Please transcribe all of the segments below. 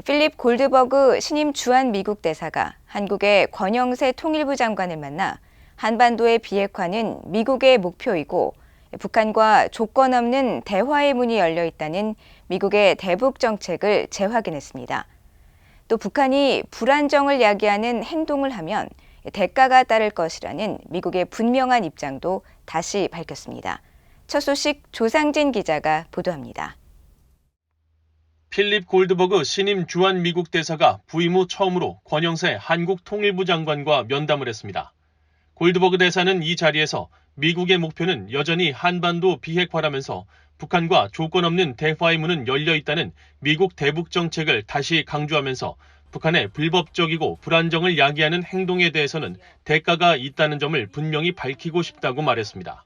필립 골드버그 신임 주한 미국 대사가 한국의 권영세 통일부 장관을 만나 한반도의 비핵화는 미국의 목표이고 북한과 조건 없는 대화의 문이 열려 있다는 미국의 대북 정책을 재확인했습니다. 또 북한이 불안정을 야기하는 행동을 하면 대가가 따를 것이라는 미국의 분명한 입장도 다시 밝혔습니다. 첫 소식 조상진 기자가 보도합니다. 필립 골드버그 신임 주한 미국 대사가 부임 후 처음으로 권영세 한국 통일부 장관과 면담을 했습니다. 골드버그 대사는 이 자리에서 미국의 목표는 여전히 한반도 비핵화라면서 북한과 조건 없는 대화의 문은 열려 있다는 미국 대북 정책을 다시 강조하면서 북한의 불법적이고 불안정을 야기하는 행동에 대해서는 대가가 있다는 점을 분명히 밝히고 싶다고 말했습니다.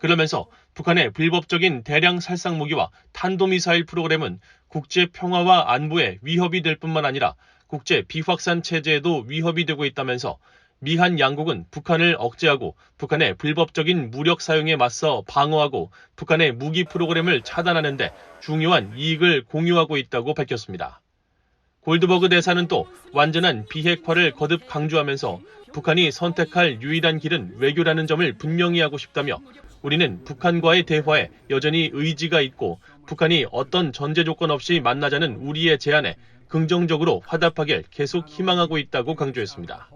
그러면서 북한의 불법적인 대량 살상 무기와 탄도미사일 프로그램은 국제 평화와 안보에 위협이 될 뿐만 아니라 국제 비확산 체제에도 위협이 되고 있다면서 미한 양국은 북한을 억제하고 북한의 불법적인 무력 사용에 맞서 방어하고 북한의 무기 프로그램을 차단하는 데 중요한 이익을 공유하고 있다고 밝혔습니다. 골드버그 대사는 또 완전한 비핵화를 거듭 강조하면서 북한이 선택할 유일한 길은 외교라는 점을 분명히 하고 싶다며 우리는 북한과의 대화에 여전히 의지가 있고 북한이 어떤 전제 조건 없이 만나자는 우리의 제안에 긍정적으로 화답하길 계속 희망하고 있다고 강조했습니다.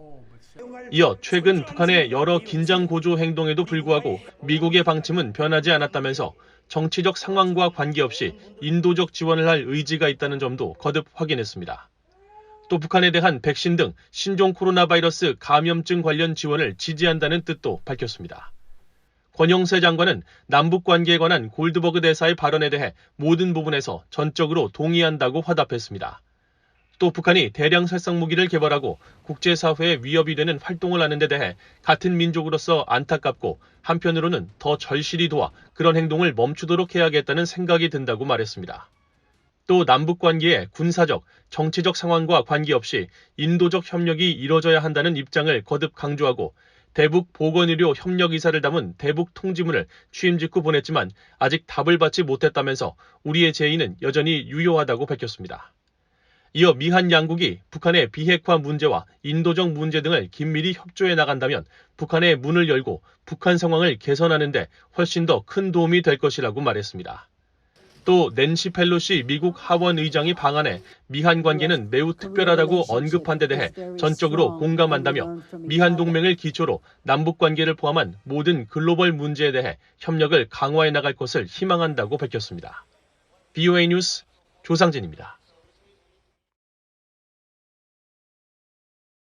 이어 최근 북한의 여러 긴장 고조 행동에도 불구하고 미국의 방침은 변하지 않았다면서 정치적 상황과 관계없이 인도적 지원을 할 의지가 있다는 점도 거듭 확인했습니다. 또 북한에 대한 백신 등 신종 코로나 바이러스 감염증 관련 지원을 지지한다는 뜻도 밝혔습니다. 권영세 장관은 남북 관계에 관한 골드버그 대사의 발언에 대해 모든 부분에서 전적으로 동의한다고 화답했습니다. 또 북한이 대량 살상 무기를 개발하고 국제사회에 위협이 되는 활동을 하는 데 대해 같은 민족으로서 안타깝고 한편으로는 더 절실히 도와 그런 행동을 멈추도록 해야겠다는 생각이 든다고 말했습니다. 또 남북 관계의 군사적, 정치적 상황과 관계없이 인도적 협력이 이뤄져야 한다는 입장을 거듭 강조하고 대북 보건의료 협력 의사를 담은 대북 통지문을 취임 직후 보냈지만 아직 답을 받지 못했다면서 우리의 제의는 여전히 유효하다고 밝혔습니다. 이어 미한 양국이 북한의 비핵화 문제와 인도적 문제 등을 긴밀히 협조해 나간다면 북한의 문을 열고 북한 상황을 개선하는 데 훨씬 더 큰 도움이 될 것이라고 말했습니다. 또 낸시 펠로시 미국 하원 의장이 방한해 미한 관계는 매우 특별하다고 언급한 데 대해 전적으로 공감한다며 미한 동맹을 기초로 남북 관계를 포함한 모든 글로벌 문제에 대해 협력을 강화해 나갈 것을 희망한다고 밝혔습니다. BOA 뉴스 조상진입니다.